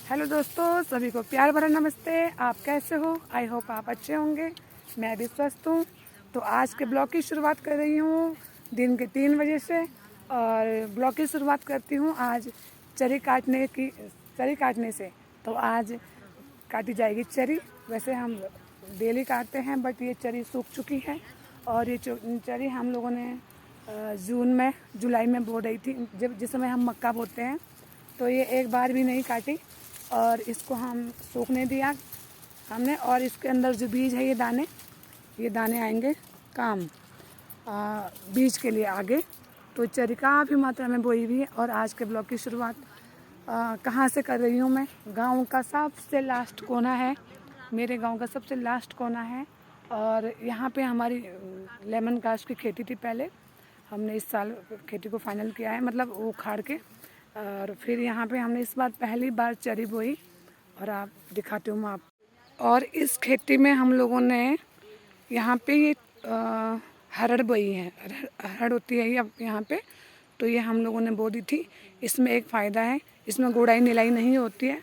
Hello दोस्तों, सभी को प्यार भरा नमस्ते। आप कैसे हो? आई होप आप अच्छे होंगे। मैं भी स्वस्थ हूँ। तो आज के ब्लॉग की शुरुआत कर रही हूँ दिन के 3 बजे से। और ब्लॉग की शुरुआत करती हूँ आज चरी काटने से। तो आज काटी जाएगी चरी। वैसे हम डेली काटते हैं, बट ये चरी सूख चुकी है। और ये चरी हम लोगों ने जुलाई में बो रही थी, जब जिस समय हम मक्का बोते हैं। तो ये एक बार भी नहीं काटी और इसको हम सूखने दिया हमने। और इसके अंदर जो बीज है, ये दाने आएंगे काम बीज के लिए आगे। तो चरी काफ़ी मात्रा में बोई हुई है। और आज के ब्लॉग की शुरुआत कहाँ से कर रही हूँ मैं? गांव का सबसे लास्ट कोना है, मेरे गांव का सबसे लास्ट कोना है। और यहाँ पे हमारी लेमन ग्रास की खेती थी पहले। हमने इस साल खेती को फाइनल किया है, मतलब वो उखाड़ के। और फिर यहाँ पे हमने इस बार पहली बार चरी बोई। और आप दिखाती हूँ मैं आप। और इस खेती में हम लोगों ने यहाँ पे ये हरड़ बोई है। हरड़ होती है ये अब यहाँ पे। तो ये हम लोगों ने बो दी थी। इसमें एक फ़ायदा है, इसमें गोड़ाई निलाई नहीं होती है।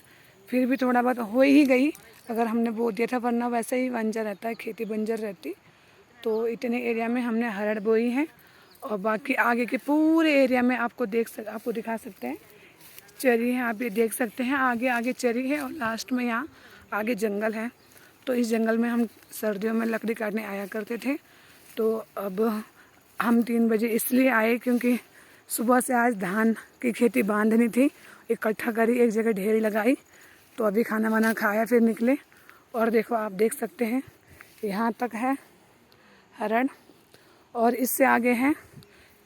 फिर भी थोड़ा बहुत हो ही गई अगर हमने बो दिया था, वरना वैसे ही बंजर रहता है, खेती बंजर रहती। तो इतने एरिया में हमने हरड़ बोई है। और बाकी आगे के पूरे एरिया में आपको दिखा सकते हैं चरी है। आप ये देख सकते हैं, आगे आगे चरी है और लास्ट में यहाँ आगे जंगल है। तो इस जंगल में हम सर्दियों में लकड़ी काटने आया करते थे। तो अब हम 3 बजे इसलिए आए क्योंकि सुबह से आज धान की खेती बांधनी थी। इकट्ठा करी, एक जगह ढेर लगाई। तो अभी खाना वाना खाया फिर निकले। और देखो, आप देख सकते हैं यहाँ तक है हरण और इससे आगे है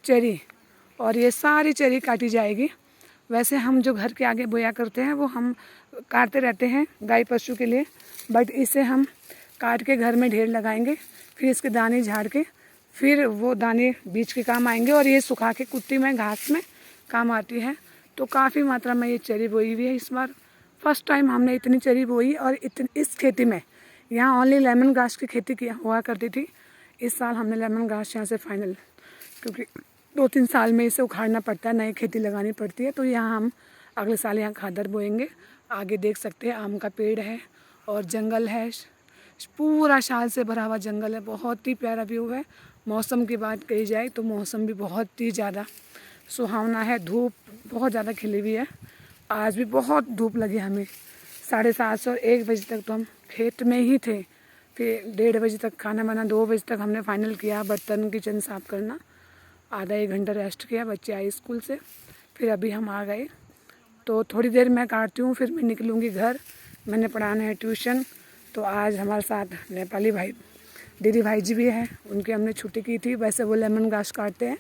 चरी। और ये सारी चरी काटी जाएगी। वैसे हम जो घर के आगे बोया करते हैं वो हम काटते रहते हैं गाय पशु के लिए, बट इसे हम काट के घर में ढेर लगाएंगे। फिर इसके दाने झाड़ के फिर वो दाने बीज के काम आएंगे। और ये सुखा के कुट्टी में घास में काम आती है। तो काफ़ी मात्रा में ये चरी बोई हुई है। इस बार फर्स्ट टाइम हमने इतनी चरी बोई। और इस खेती में यहाँ ओनली लेमन ग्रास की खेती किया हुआ करती थी। इस साल हमने लेमन ग्रास यहाँ से फाइनल, क्योंकि 2-3 साल में इसे उखाड़ना पड़ता है, नई खेती लगानी पड़ती है। तो यहाँ हम अगले साल यहाँ खादर बोएंगे। आगे देख सकते हैं आम का पेड़ है और जंगल है, पूरा शाल से भरा हुआ जंगल है। बहुत ही प्यारा व्यू है। मौसम की बात कही जाए तो मौसम भी बहुत ही ज़्यादा सुहावना है। धूप बहुत ज़्यादा खिली हुई है। आज भी बहुत धूप लगी हमें। 7:30 और 1 बजे तक तो हम खेत में ही थे। फिर 1:30 बजे तक खाना बना, 2 बजे तक हमने फाइनल किया बर्तन किचन साफ़ करना। आधा 1 घंटा रेस्ट किया, बच्चे आए स्कूल से। फिर अभी हम आ गए। तो थोड़ी देर मैं काटती हूँ, फिर मैं निकलूँगी घर। मैंने पढ़ाना है ट्यूशन। तो आज हमारे साथ नेपाली भाई दीदी भाई जी भी हैं, उनकी हमने छुट्टी की थी। वैसे वो लेमन ग्रास काटते हैं।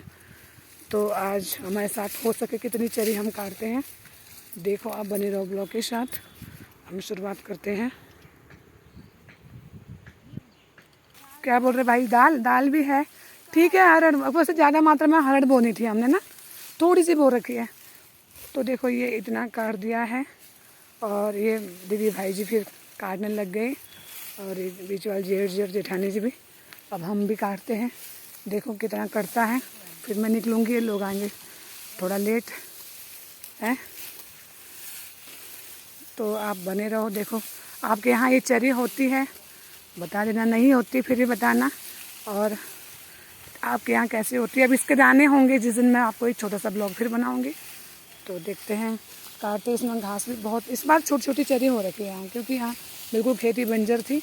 तो आज हमारे साथ हो सके कितनी चरी हम काटते हैं। देखो, आप बने रहो ब्लॉग के साथ। हम शुरुआत करते हैं। क्या बोल रहे भाई? दाल भी है, ठीक है। हरड़ वैसे ज़्यादा मात्रा में हरड़ बोनी थी हमने ना, थोड़ी सी बो रखी है। तो देखो, ये इतना काट दिया है। और ये दीदी भाई जी फिर काटने लग गए। और ये बीच वाले जेठ जेठानी जी भी। अब हम भी काटते हैं। देखो कितना कटता है। फिर मैं निकलूँगी, ये लोग आएंगे थोड़ा लेट है। तो आप बने रहो। देखो, आपके यहाँ ये चरी होती है बता देना, नहीं होती फिर भी बताना। और आपके यहाँ कैसे होती है? अब इसके दाने होंगे जिस दिन मैं आपको एक छोटा सा ब्लॉग फिर बनाऊँगी। तो देखते हैं काटते। इसमें घास भी बहुत, इस बार छोटी छोटी चरी हो रखी है यहाँ, क्योंकि यहाँ बिल्कुल खेती बंजर थी।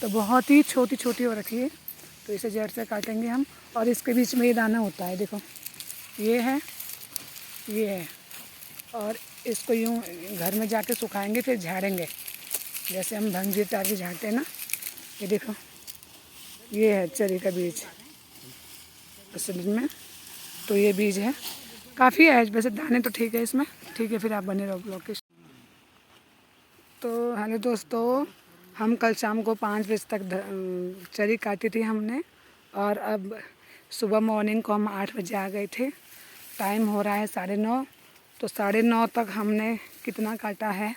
तो बहुत ही छोटी छोटी हो रखी है। तो इसे जड़ से काटेंगे हम। और इसके बीच में ये दाना होता है, देखो ये है, ये है। और इसको यूँ घर में जाके सुखाएंगे, फिर झाड़ेंगे जैसे हम भंगी तार की झाड़ते हैं ना। ये देखो, ये है चरी का बीज असल में। तो ये बीज है, काफ़ी है वैसे, दाने तो ठीक है इसमें। ठीक है, फिर आप बने रहो ब्लॉग के। तो हेलो दोस्तों, हम कल शाम को 5 बजे तक चरी काटी थी हमने। और अब सुबह मॉर्निंग को हम 8 बजे आ गए थे। टाइम हो रहा है 9:30। तो 9:30 तक हमने कितना काटा है,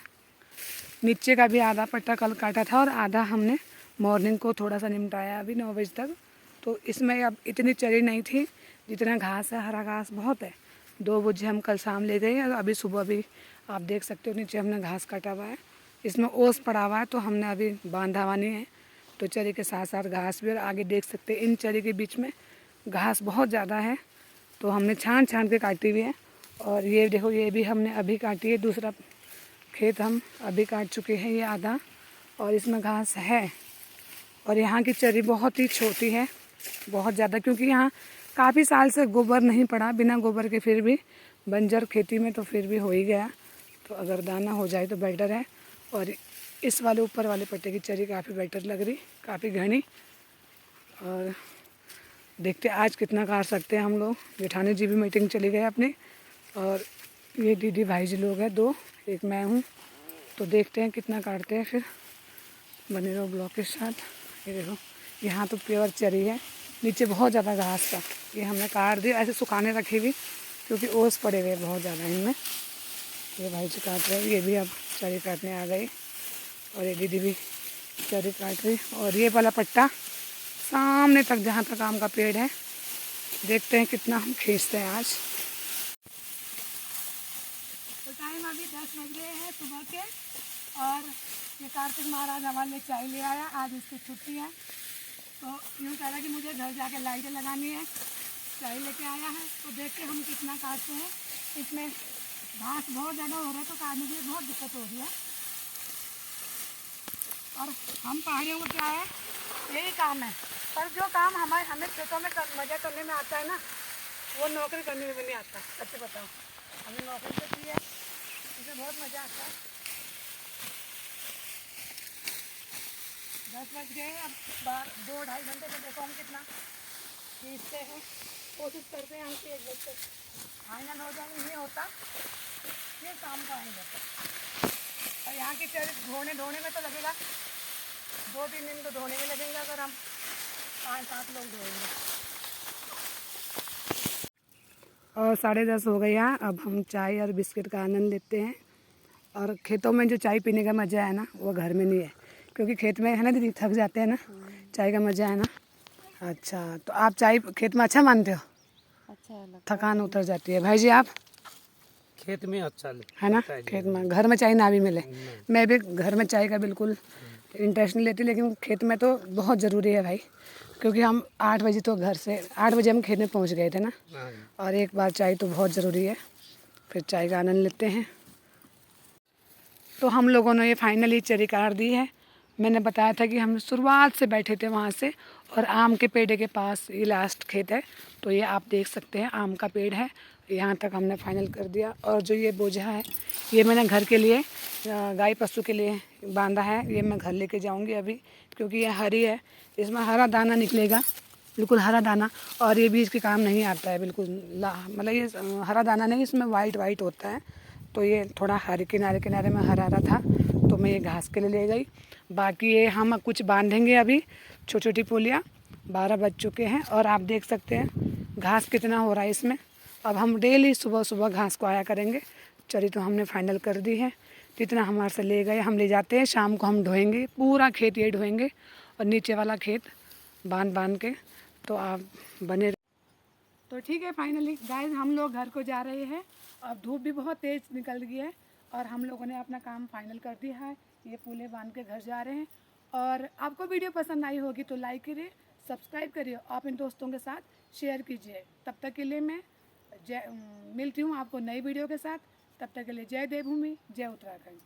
नीचे का भी आधा पट्टा कल काटा था और आधा हमने मॉर्निंग को थोड़ा सा निपटाया अभी 9 बजे तक। तो इसमें अब इतनी चरी नहीं थी जितना घास है, हरा घास बहुत है। 2 बजे हम कल शाम ले गए और अभी सुबह भी आप देख सकते हो नीचे हमने घास काटा हुआ है, इसमें ओस पड़ा हुआ है तो हमने अभी बांधा हुआ नहीं है। तो चरी के साथ साथ घास भी, और आगे देख सकते हैं इन चरी के बीच में घास बहुत ज़्यादा है तो हमने छान छान के काटी हुई है। और ये देखो ये भी हमने अभी काटी है, दूसरा खेत हम अभी काट चुके हैं ये आधा, और इसमें घास है। और यहाँ की चरी बहुत ही छोटी है, बहुत ज़्यादा, क्योंकि यहाँ काफ़ी साल से गोबर नहीं पड़ा, बिना गोबर के फिर भी बंजर खेती में तो फिर भी हो ही गया। तो अगर दाना हो जाए तो बेटर है। और इस वाले ऊपर वाले पट्टे की चरी काफ़ी बेटर लग रही, काफ़ी घनी। और देखते आज कितना काट सकते हैं हम लोग। जेठानी जी भी मीटिंग चली गए अपनी, और ये दीदी भाई जी लोग हैं 2, एक मैं हूँ। तो देखते हैं कितना काटते हैं, फिर बने रहो ब्लॉक के साथ। ये देखो यहाँ तो प्योर चरी है, नीचे बहुत ज़्यादा घास था, ये हमने काट दिया, ऐसे सुखाने रखी हुई क्योंकि ओस पड़े हुए बहुत ज़्यादा इनमें। ये भाई जी काट रहे, ये भी अब चरी काटने आ गई, और ये दीदी भी चरी काट रही। और ये वाला पट्टा सामने तक जहाँ तक आम का पेड़ है, देखते हैं कितना हम खींचते हैं आज। तो टाइम अभी 10 बज रहे हैं सुबह के, और ये कार्तिक महाराज हमारे लिए चाय ले आया, आज इसकी छुट्टी है। तो यूँ कह रहा कि मुझे घर जाके लाइटें लगानी है, चाय लेके आया है। तो देखते हम कितना काटते हैं। इसमें घास बहुत ज़्यादा हो रहा है तो काटने की बहुत दिक्कत हो रही है। और हम पहाड़ियों को क्या है, यही काम है, पर जो काम हमें खेतों में मज़ा करने में आता है ना, वो नौकरी करने में भी नहीं आता। सच्ची बताओ, हमने नौकरी तो की है, इसमें बहुत मज़ा आता है। 10 बज गए, अब 2-2.5 घंटे में देखो हम कितना खींचते हैं। कोशिश करते हैं हम कि 1 बजे तक फाइनल हो जाए, नहीं होता फिर शाम को आएंगे। और यहाँ की चरी धोने में तो लगेगा 2-3 दिन तो धोने में लगेंगे, अगर हम 5-7 लोग धोएंगे। और 10:30 हो गया, अब हम चाय और बिस्किट का आनंद लेते हैं। और खेतों में जो चाय पीने का मज़ा है ना, वो घर में नहीं है, क्योंकि खेत में है ना दीदी, थक जाते हैं ना, चाय का मज़ा है ना। अच्छा, तो आप चाय खेत में अच्छा मानते हो? अच्छा, थकान उतर जाती है। भाई जी आप? खेत में अच्छा है ना, खेत में। घर में चाय ना भी मिले, मैं भी घर में चाय का बिल्कुल इंटरेस्ट नहीं लेती, लेकिन खेत में तो बहुत ज़रूरी है भाई, क्योंकि हम 8 बजे तो घर से 8 बजे हम खेत में पहुंच गए थे ना, और एक बार चाय तो बहुत ज़रूरी है। फिर चाय का आनंद लेते हैं। तो हम लोगों ने ये फाइनली चरी काट दी है। मैंने बताया था कि हम शुरुआत से बैठे थे वहाँ से, और आम के पेड़ के पास ये लास्ट खेत है। तो ये आप देख सकते हैं आम का पेड़ है, यहाँ तक हमने फाइनल कर दिया। और जो ये बोझा है, ये मैंने घर के लिए, गाय पशु के लिए बांधा है, ये मैं घर लेके जाऊँगी अभी, क्योंकि ये हरी है, इसमें हरा दाना निकलेगा, बिल्कुल हरा दाना। और ये बीज के काम नहीं आता है बिल्कुल, मतलब ये हरा दाना नहीं, इसमें वाइट वाइट होता है। तो ये थोड़ा हरे किनारे किनारे में हरा हरा था, तो मैं ये घास के लिए ले गई। बाकी ये हम कुछ बांधेंगे अभी, छोटी छोटी पुलियाँ। 12 बज चुके हैं, और आप देख सकते हैं घास कितना हो रहा है इसमें। अब हम डेली सुबह सुबह घास को आया करेंगे। चरी तो हमने फाइनल कर दी है, जितना हमारे से ले गए हम ले जाते हैं। शाम को हम ढोएंगे, पूरा खेत ये ढोएंगे, और नीचे वाला खेत बांध बांध के। तो आप बने। तो ठीक है, फाइनली गाइस हम लोग घर को जा रहे हैं। अब धूप भी बहुत तेज़ निकल गई है, और हम लोगों ने अपना काम फाइनल कर दिया है। ये पूले बांध के घर जा रहे हैं। और आपको वीडियो पसंद आई होगी तो लाइक करिए, सब्सक्राइब करिए, अपने दोस्तों के साथ शेयर कीजिए। तब तक के लिए मैं मिलती हूँ आपको नई वीडियो के साथ। तब तक के लिए जय देवभूमि, जय उत्तराखंड।